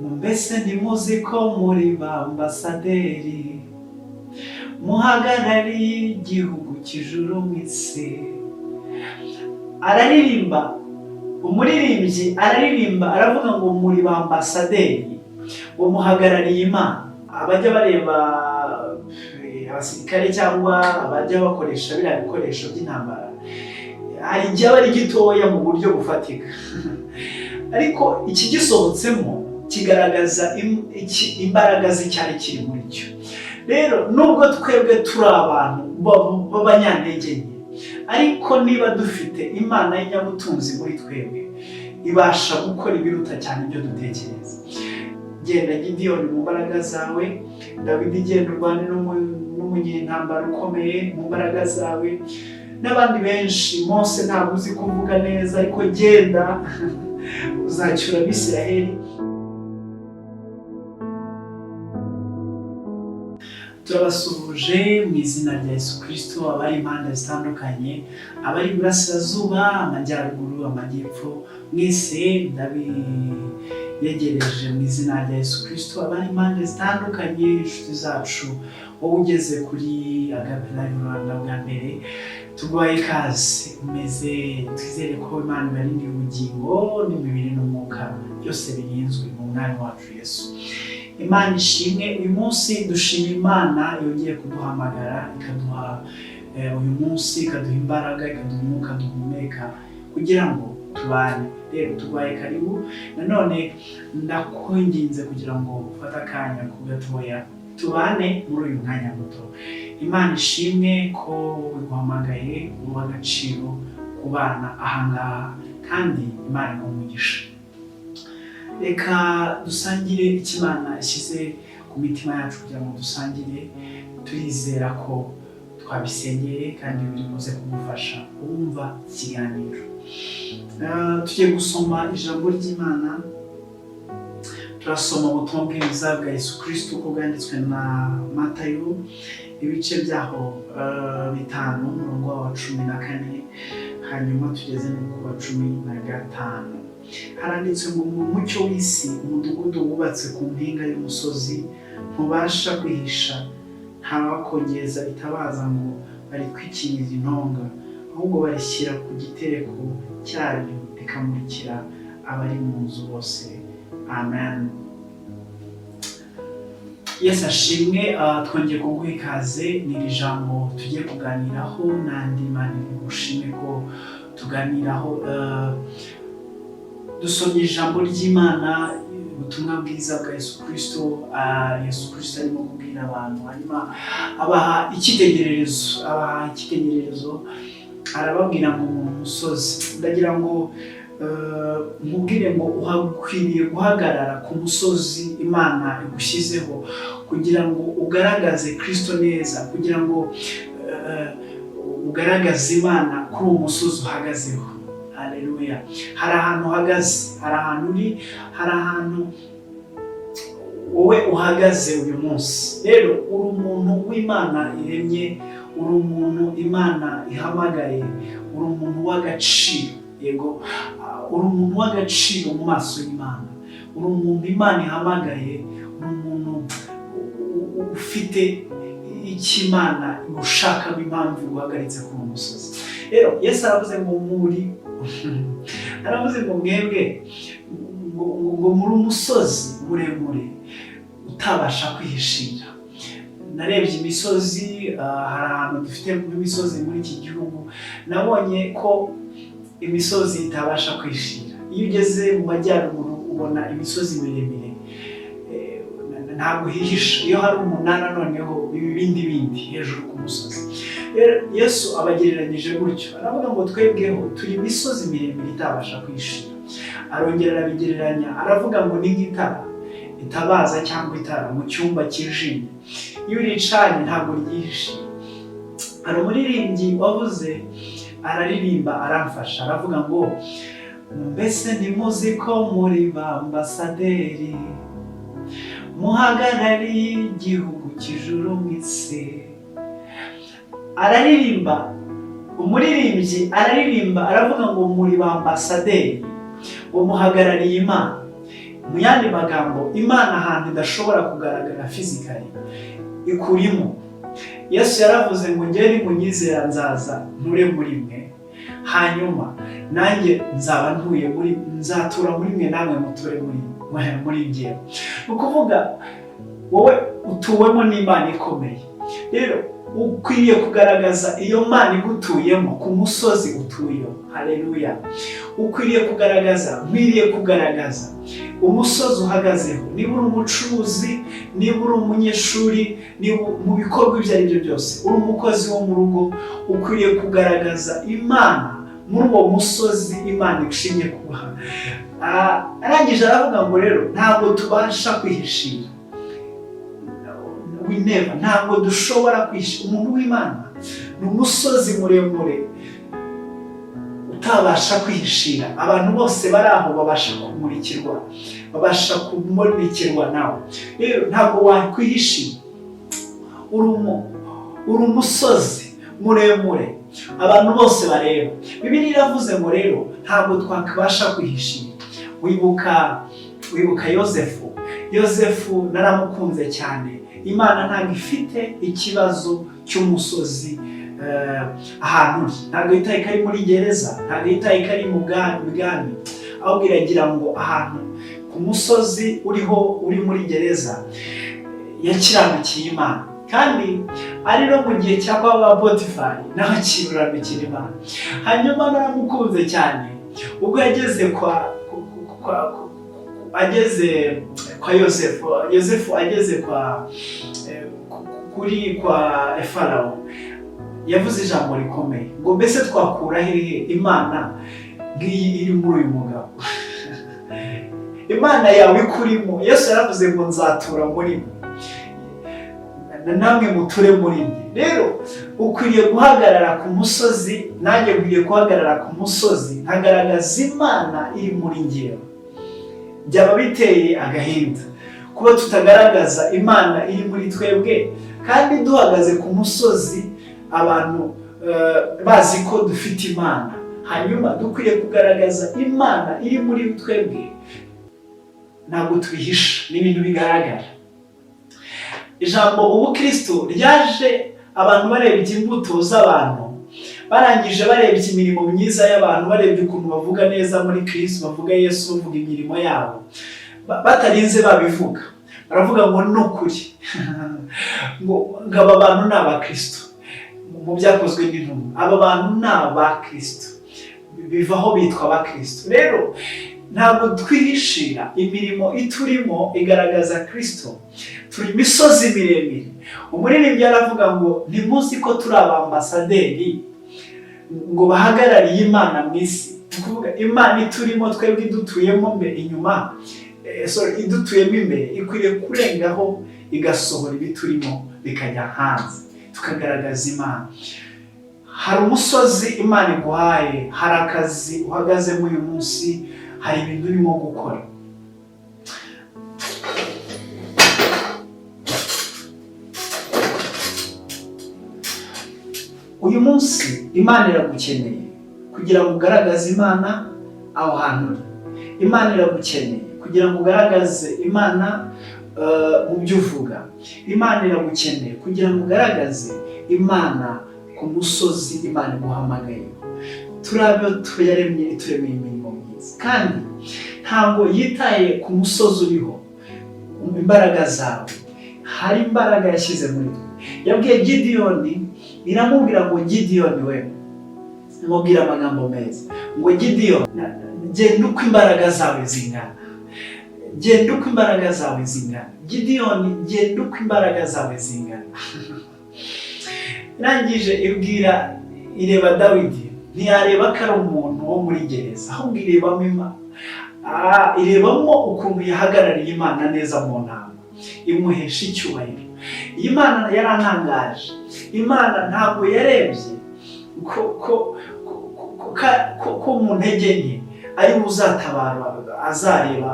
mbese ntimuzi ko muri ba ambasaderi muhagarariye igihugu cy'ijuru mu isi. Araririmba, umuririmbyi araririmba aravuga ngo muri ba ambasaderi ngo muhagarariye Imana. Abajya bareba abasirikare cyangwa abajya bakoresha biriya bikoresho by'intambara, hari igihe aba ari gitoya mu buryo bufatika ariko iki gisohotsemo kigaragaza imbaraga z'icyari kiri muri cyo. Rero nubwo twebwe turi abantu b'abanyantege nke, ariko niba dufite Imana y'inyabutunzi muri twebwe, ibasha gukora ibiruta cyane ibyo dutekereza. Genda Gideyoni mu mbaraga zawe, Dawidi genda urwane n'umunyentambara ukomeye mu mbaraga zawe, n'abandi benshi. Mose ntabwo uzi kuvuga neza, ariko genda uzacyura Abisiraheli. Turabasuhuje mu izina rya Yesu Kristo, abari impande zitandukanye, abari iburasirazuba, amajyaruguru, amajyepfo, mwese ndabiyegereje mu izina rya Yesu Kristo. Abari impande zitandukanye, inshuti zacu, wowe ugeze kuri Agape Live Rwanda bwa mbere, tuguhaye ikaze. Umeze, twizere ko Imana ibarindiye ubugingo n'imibiri n'umwuka, byose birinzwe mu mwanya wacu Yesu. Imana ishimwe. Uyu munsi dushima Imana yongeye kuduhamagara, ikaduha uyu munsi, ikaduha imbaraga, ikaduha umwuka duhumeka kugira ngo tubane. Rero tubaye karibu. Nanone ndakwinginze kugira ngo ufate akanya ku gatoya tubane muri uyu mwanya muto. Imana ishimwe ko wiguhamagaye, uha agaciro kubana ahangaha, kandi Imana ikumugisha. Reka dusangire icyo Imana ishyize ku mitima yacu kugira ngo dusangire. Turizera ko twabisengeye kandi biri buze kugufasha wumva ikiganiro. Tugiye gusoma ijambo ry'Imana. Turasoma ubutumwa bwiza bwa Yesu Kristo uko bwanditswe na Matayo, ibice byaho 5, umurongo wa 14, hanyuma tugeze no ku wa 15. Haranditse ngo mu mucyo w'isi, umudugudu wubatse ku mpinga y'umusozi ntubasha kwihisha, ntabakongeza itabaza ngo baritwikirize intonga, ahubwo barishyira ku gitereko cyaryo rikamurikira abari mu nzu bose. Amen. Yesu ashimwe. Twongeye kuguha ikaze. Ni iri jambo tugiye kuganiraho, nandi Imana igushime ko tuganiraho. Dusomye ijambo ry'Imana, ubutumwa bwiza bwa Yesu Kristo. Yesu Kristo arimo kubwira abantu, hanyuma abaha icyitegererezo, arababwira ngo mu musozi. Ndagira ngo nkubwire ngo ukwiriye guhagarara ku musozi Imana igushyizeho kugira ngo ugaragaze Kristo neza, kugira ngo ugaragaze Imana kuri uwo musozi uhagazeho. Haleluya. Hari ahantu uhagaze, hari ahantu uri, hari ahantu wowe uhagaze uyu munsi. Rero uri umuntu w'Imana iremye, uri umuntu Imana ihamagaye, uri umuntu w'agaciro. Yego, uri umuntu w'agaciro mu maso y'Imana, uri umuntu Imana ihamagaye, uri umuntu ufite icyo Imana igushakamo, impamvu iguhagaritse kuri uwo musozi. Rero Yesu aravuze ngo aravuze ngo mwebwe ngo muri umusozi muremure utabasha kwihishira. Narebye imisozi, hari ahantu dufite imisozi muri iki gihugu, nabonye ko imisozi itabasha kwishira. Iyo ugeze mu majyaruguru ubona imisozi miremire, ntabwo hihisha. Iyo hari umunara noneho ibindi hejuru ku musozi. Yesu abagereranyije gutyo, aravuga ngo twebweho turi imisozi miremire itabasha kwishira. Arongera arabigereranya, aravuga ngo ni nk'itara itabaza cyangwa itara mu cyumba kijimye. Iyo uricanye ntabwo ryihishira. Hari umuririmbyi wavuze, araririmba aramfasha, aravuga ngo mbese ntimuzi ko muri ba ambasaderi muhagarariye igihugu cy'ijuru mu isi. Araririmba, umuririmbyi araririmba aravuga ngo muri ba ambasaderi ngo muhagarariye Imana. mu yandi magambo imana ahantu idashobora kugaragara physically ikurimo. Yesu yaravuze ngo njye nimunyizera nzaza nture muri mwe, hanyuma nanjye nzatura muri mwe, namwe muture muri njye. Ni ukuvuga wowe utuwemo n'Imana ikomeye. Rero ukwiriye kugaragaza iyo Mana igutuyemo ku musozi utuyeho. Haleluya. Nkwiriye kugaragaza umusozi uhagazeho. Niba uri umucuruzi, niba uri umunyeshuri, niba mu bikorwa ibyo ari byo byose, uri umukozi wo mu rugo, ukwiriye kugaragaza Imana muri uwo musozi Imana ishimye kuguha. Arangije aravuga ngo rero ntabwo tubasha kwihishira. Ntabwo dushobora kwihishira. Umuntu w'Imana ni umusozi muremure utabasha kwihishira. Abantu bose bari aho babasha kumurikirwa nawe. Rero ntabwo wakwihishira. Uri umusozi muremure abantu bose bareba. Bibiliya iravuze ngo rero ntabwo twakabasha kwihishira. Wibuka Yosefu naramukunze cyane. Imana ntabwo ifite ikibazo cy'umusozi ahantu uri. Ntabwo yitaye ko ari muri gereza, ntabwo yitaye ko ari mu bwami, ahubwo iragira ngo ahantu ku musozi uri muri gereza yakiranukiye Imana. Kandi ari no mu gihe cya kwa Potifari naho akiranukira Imana. Hanyuma naramukunze cyane ubwo yageze kwa Yosefu ageze kwa Farawo, yavuze ijambo rikomeye ngo mbese twakura hehe Imana ngiyi iri muri uyu mugabo? Imana yawe ikurimo. Yesu yaravuze ngo nzatura muri mwe, namwe muture muri mwe. Rero ukwiriye guhagarara ku musozi, nanjye nkwiye guhagarara ku musozi nkagaragaza Imana iri muri njyewe. Byaba biteye agahinda kuba tutagaragaza Imana iri muri twebwe, kandi duhagaze ku musozi abantu bazi ko dufite Imana. Hanyuma dukwiriye kugaragaza Imana iri muri twebwe. Ntabwo tubihisha, ni ibintu bigaragara. Ijambo ubukristo ryaje abantu barebye imbuto z'abantu, barangije barebye imirimo myiza y'abantu, barebye ukuntu bavuga neza muri Kristo, bavuga Yesu, bavuga imirimo yabo, batarinze babivuga. Baravuga ngo n'ukuri ngo aba bantu ni abakristo. Mu byakozwe n'intumwa, aba bantu ni abakristo, bivaho bitwa abakristo. Rero ntabwo twihishira. Imirimo iturimo igaragaza Kristo. Turi imisozi miremire. Umuririmbyi aravuga ngo ntimuzi ko turi abambasaderi ngo bahagarariye Imana mu isi. Kuvuga Imana iturimo twebwe idutuyemo inyuma, idutuyemo imbere, ikwiriye kurengaho igasohora ibiturimo bikajya hanze, tukagaragaza Imana. Hari umusozi Imana iguhaye, hari akazi uhagazemo uyu munsi, hari ibintu urimo gukora. Uyu munsi Imana iragukeneye kugira ngo ugaragaze Imana aho hantu uri. Imana iragukeneye kugira ngo ugaragaze Imana mu byo uvuga. Imana iragukeneye kugira ngo ugaragaze Imana ku musozi Imana iguhamagaye. Turabyo tuyaremye, ituremeye imirimo myiza, kandi ntabwo yitaye ku musozi uriho. Imbaraga zawe, hari imbaraga yashyize muri twe. Yabwiye Gideyoni, iramubwira ngo Gideyoni we, mubwira amagambo meza ngo Gideyoni, genda uko imbaraga zawe zingana. Genda uko imbaraga zawe zingana. Gideyoni, genda uko imbaraga zawe zingana. Irangije ireba Dawidi, ntiyareba ko ari umuntu wo muri gereza, ahubwo irebamo Imana. Irebamo ukuntu yahagarariye Imana neza mu ntambwe, imuhesha icyubahiro. Iyi Mana yarantangaje. Imana ntabwo yarebye ko mu ntege nke ari uzatabara, azareba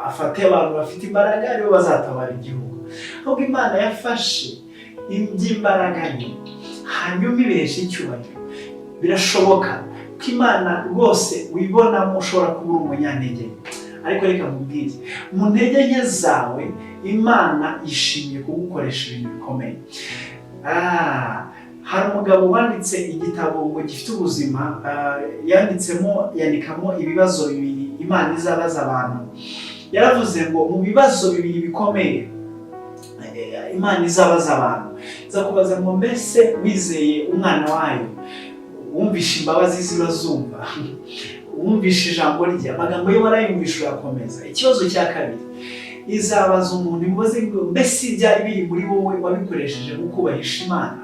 afate abantu bafite imbaraga aribo bazatabara igihugu. Ahubwo Imana yafashe iby'imbaraga nke hanyuma ibihesha icyubahiro. Birashoboka ko Imana rwose wibonamo ushobora kuba uri umunyantege, ariko reka nkubwire, mu ntege nke zawe Imana yishimiye kugukoresha ibintu bikomeye. Hari umugabo wanditse igitabo ngo gifite ubuzima, yandikamo ibibazo bibiri Imana izabaza abantu. Yaravuze ngo mu bibazo bibiri bikomeye Imana izabaza abantu, izakubaza ngo mbese wizeye umwana wayo, wumvishe imbabazi zibazumva, wumvishe ijambo rye, amagambo ye warayumvishe urakomeza. Ikibazo cya kabiri izabaza umuntu imubaze ngo mbese byari biri muri wowe wabikoresheje mu kubahisha Imana.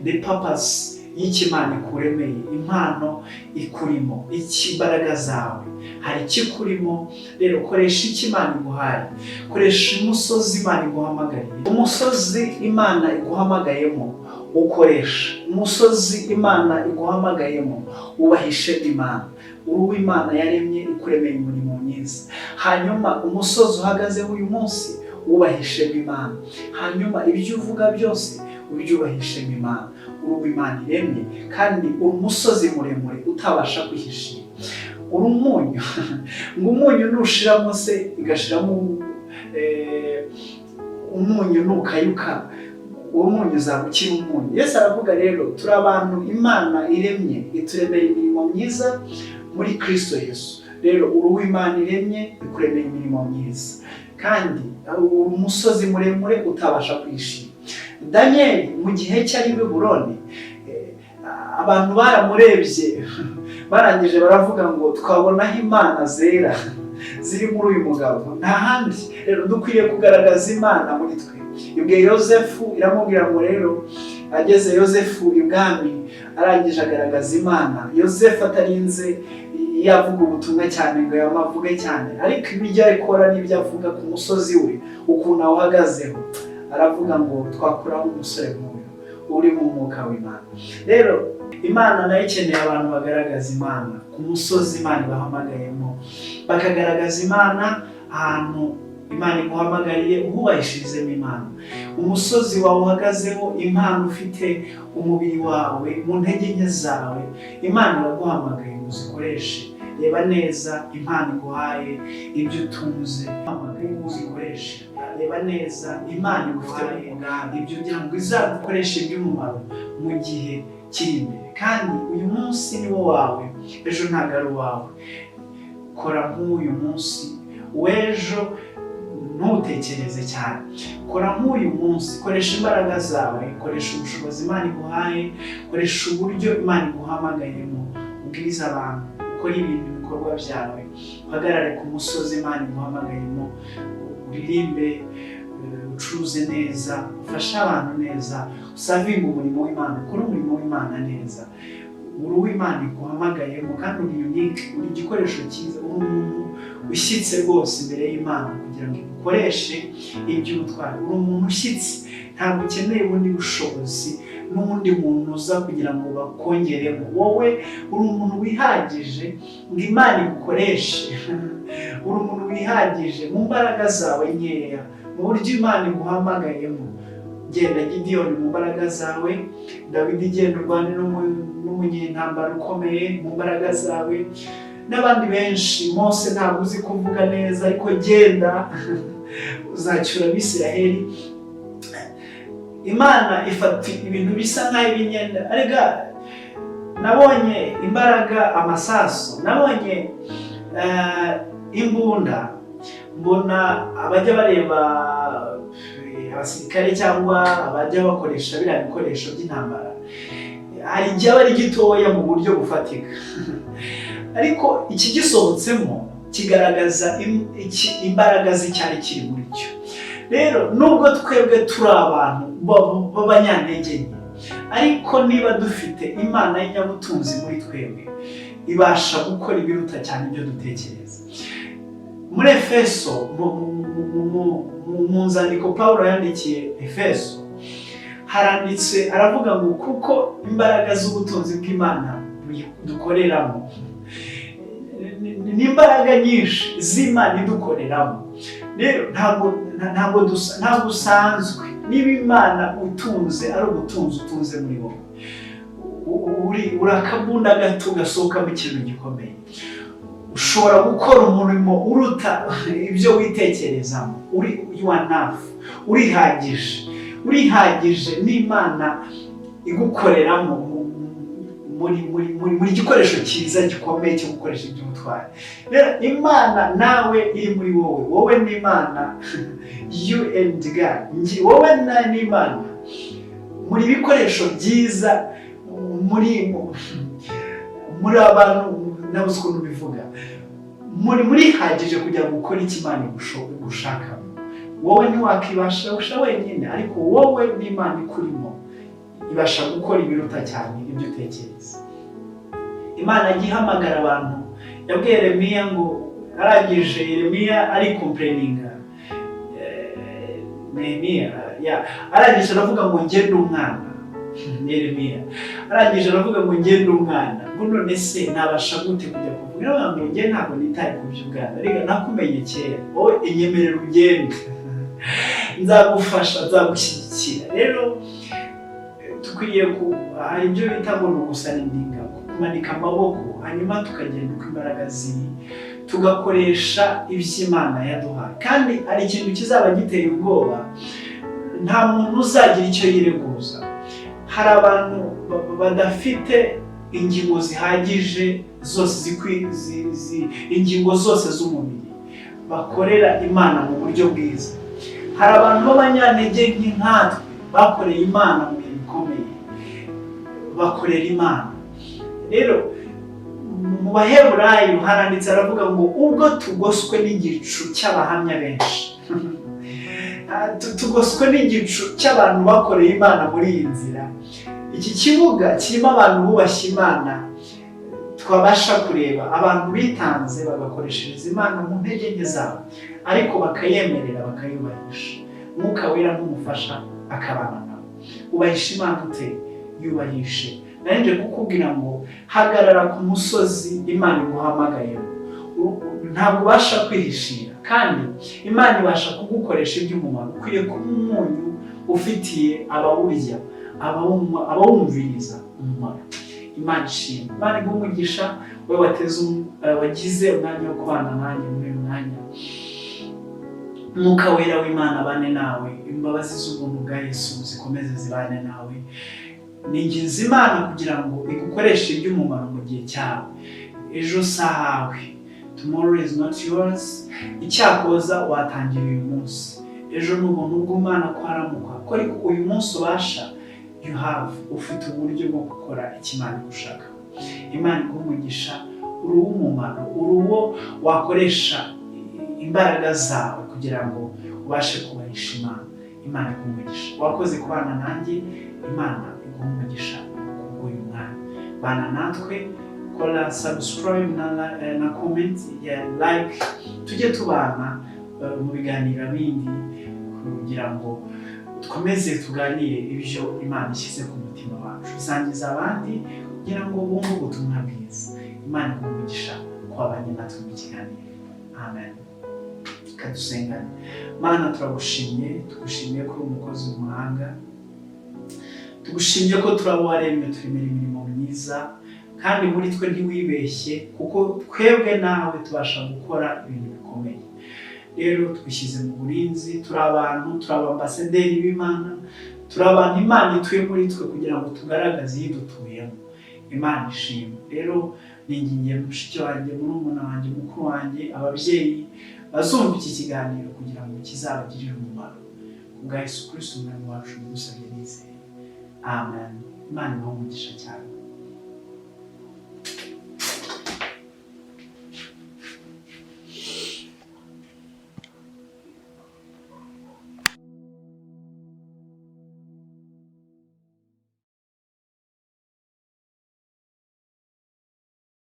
The purpose y'Imana ikuremeye, impano ikurimo, imbaraga zawe, hari ikikurimo. Rero koresha Imana iguhaye, koresha umusozi Imana iguhamagariye. Umusozi Imana iguhamagayemo ukoresha, umusozi Imana iguhamagayemo ubahishe Imana. Uri Imana yaremye ikuremeye umurimo mwiza. Hanyuma umusozi uhagazeho uyu munsi ubahishe Imana. Hanyuma ibyo uvuga byose ubyubahishe Imana. Uri Imana iremye kandi uri umusozi muremure utabasha kwihishira. Uri umunyu ngo umunyu nushiramo se igashiramo umunyu nukayuka, uwo munyu uzabukira umunyu. Yesu aravuga rero turi abantu Imana iremye ituremeye imirimo myiza muri Kristo Yesu. Rero uri Imana iremye ikuremeye imirimo myiza kandi uri umusozi muremure utabasha kwishima. Daniel mu gihe cyari i Babuloni, abantu baramurebye barangije baravuga ngo twabonaho Imana zera ziri muri uyu mugabo, nta handi. Rero dukwiriye kugaragaza Imana muri twe. Ibwe Yosefu iramubwira ngo rero ageze Yosefu ibwami arangije agaragaza Imana. Yosefu atarinze yavuga ubutumwa cyane ngo yamavuge cyane, ariko ibijya ikora n'ibyo avuga ku musozi we ukuntu awuhagazeho, aravuga ngo twakuraho umusore nk'uyu uri mu mwuka w'Imana. Rero Imana nayo ikeneye abantu bagaragaza Imana ku musozi Imana ibahamagayemo, bakagaragaza Imana ahantu Imana iguhamagariye uhubahishirizemo Imana. Umusozi wawe uhagazeho, impano ufite, umubiri wawe, mu ntege nke zawe, Imana iraguhamagaye ngo uzikoreshe. Reba neza impano iguhaye, ibyo utunze, uhamagaye ngo uzikoreshe. Reba neza Imana igufitiye umugambi, ibyo kugira ngo izagukoreshe iby'umumaro mu gihe kiri imbere. Kandi uyu munsi ni wo wawe, ejo ntabwo ari uwawe. Kora nk'uyu munsi, w'ejo ntutekereze cyane. Kora nk'uyu munsi, koresha imbaraga zawe, koresha ubushobozi Imana iguhaye, koresha uburyo Imana iguhamagayemo, ubwiriza abantu, ukora ibintu bikorwa byawe, uhagarare ku musozi Imana iguhamagayemo, uririmbe, ucuruze neza, ufashe abantu neza, usavinga umurimo w'Imana, ukore umurimo w'Imana neza. Uri uw'Imana iguhamagayemo kandi uri unique, uri igikoresho cyiza, uri umuntu ushyitse rwose imbere y'Imana kugira ngo igukoreshe iby'ubutwari. Uri umuntu ushyitse, ntabwo ukeneye ubundi bushobozi n'undi muntu uza kugira ngo bakongeremo. Wowe uri umuntu wihagije ngo Imana igukoreshe. Uri umuntu wihagije mu mbaraga zawe nkeya, mu buryo Imana iguhamagayemo. Genda Gideyoni mu mbaraga zawe, Dawidi genda urwane n'umunyentambara ukomeye mu mbaraga zawe, n'abandi benshi. Mose ntabwo uzi kuvuga neza ariko genda uzacyura Abisiraheli. Imana ifata ibintu bisa nk'ay'imyenda. Arega nabonye imbaraga, amasaso, nabonye imbunda, mbona abajya bareba abasirikare cyangwa abajya bakoresha biriya bikoresho by'intambara, hari igihe aba ari gitoya mu buryo bufatika ariko iki gisohotsemo kigaragaza imbaraga z'icyari kiri muri cyo. Rero nubwo twebwe turi abantu b'abanyantege nke, ariko niba dufite Imana y'inyabutunzi muri twebwe, ibasha gukora ibiruta cyane ibyo dutekereza. Muri Efeso, mu nzandiko Pawulo yandikiye Efeso, haranditse aravuga ngo kuko imbaraga z'ubutunzi bw'Imana dukoreramo n'imbaraga nyinshi z'Imana idukoreramo. Rero ntabwo usanzwe. Niba Imana utunze ari ubutunzi utunze muri wowe, uri akabunda gato gasohoka mu kintu gikomeye. ushobora gukora umurimo uruta ibyo witekerezamo. You are enough, urihagije n'Imana igukoreramo muri gikoresho cyiza gikomeye cyo gukoresha iby'ubutwari. Rero Imana nawe iri muri wowe n'Imana, you and God, wowe n'Imana muri bikoresho byiza, muri abantu nabuze ukuntu bivuga, muri hagije kugira ngo ukore icyo Imana igushakamo. Wowe ntiwakibasha wenyine, ariko wowe n'Imana ikurimo ibasha gukora ibiruta cyane ibyo utekereza. Imana yagiye ihamagara abantu, yabwiye Yeremiya ngo arangije, Yeremiya ari complaininga, arangije aravuga ngo ngende umwana. Yeremiya arangije aravuga ngo ngende umwana, ngo none se nabasha gute kujya kuvuga ngo ngende? Ntabwo nitaye ku by'ubwana, reka nakumenye kera, wowe inyemerera ugende, nzagufasha, nzagushyigikira. Rero tukwiye hari ibyo bita ngo ni ugusarindinga, kumanika amaboko, hanyuma tukagenda uko imbaraga ziri, tugakoresha iby'Imana yaduhaye. Kandi hari ikintu kizaba giteye ubwoba, nta muntu uzagira icyo yireguza. Hari abantu badafite ingingo zihagije zose, ingingo zose z'umubiri bakorera Imana mu buryo bwiza. Hari abantu b'abanyantege nkatwe bakoreye Imana mu bintu bikomeye, bakorera Imana. Rero mu Baheburayo haranditse, aravuga ngo ubwo tugoswe n'igicu cy'abahamya benshi, tugoswe n'igicu cy'abantu bakoreye Imana muri iyi nzira. Iki kibuga kirimo abantu bubashye Imana, twabasha kureba abantu bitanze bagakoreshereza Imana mu ntege nke zabo, ariko bakayemerera, bakayubahisha. Mwuka Wera n'umufasha akabana nabo. Ubahisha Imana ute? Yubahishe. Nanjye kukubwira ngo hagarara ku musozi Imana iguhamagayeho. Ntabwo ubasha kwihishira, kandi Imana ibasha kugukoresha iby'umumaro. Ukwiye kuba umunyu ufitiye abawurya, abawumviriza umumaro. Imana ishimwe. Imana iguhe umugisha, wowe wagize umwanya wo kubana nanjye muri uyu mwanya. Mwuka Wera w'Imana abane nawe, imbabazi z'ubuntu bwa Yesu zikomeze zibane nawe. Ninginze Imana kugira ngo igukoreshe iby'umumaro mu gihe cyawe. Ejo sahawe, tomorrow is not yours. Icyakoza watangira uyu munsi, ejo ni ubuntu bw'Imana kwaramuka. Ariko uyu munsi ubasha, you have, ufite uburyo bwo gukora icyo Imana igushaka. Imana iguhe umugisha, uri uw'umumaro, uri uwo wakoresha imbaraga zawe kugira ngo ubashe kubahisha Imana. Imana iguhe umugisha. Wakoze kubana nanjye, Imana iguhe umugisha kubw'uyu mwanya. Bana natwe, kora subscribe na comment ya like, tujye tubana mu biganiro bindi kugira ngo dukomeze tuganire ibyo Imana ishyize ku mutima wacu, bisangiza abandi kugira ngo bumve ubutumwa bwiza. Imana iguhe umugisha kwabanye natwe mu kiganiro. Amen. Kadusengane. Mana, tugushimiye ko uri umukozi w'umuhanga, tugushimiye ko turabo waremye, turemera imirimo myiza, kandi muri twe ntiwibeshye, kuko twebwe nawe tubasha gukora ibintu bikomeye. Rero twishyize mu burinzi, turi abantu, turi abambasaderi b'Imana, turi abantu Imana ituye muri twe kugira ngo tugaragaze iyidutuyemo. Imana ishimwe. Rero ningingiye mushiki wanjye, murumuna wanjye, mukuru wanjye, ababyeyi bazumva iki kiganiro kugira ngo kizabagirire umumaro. Kubwa Yesu Kristo umwami wacu, ndagusabye nizeye. Amen. Imana ibahe umugisha cyane.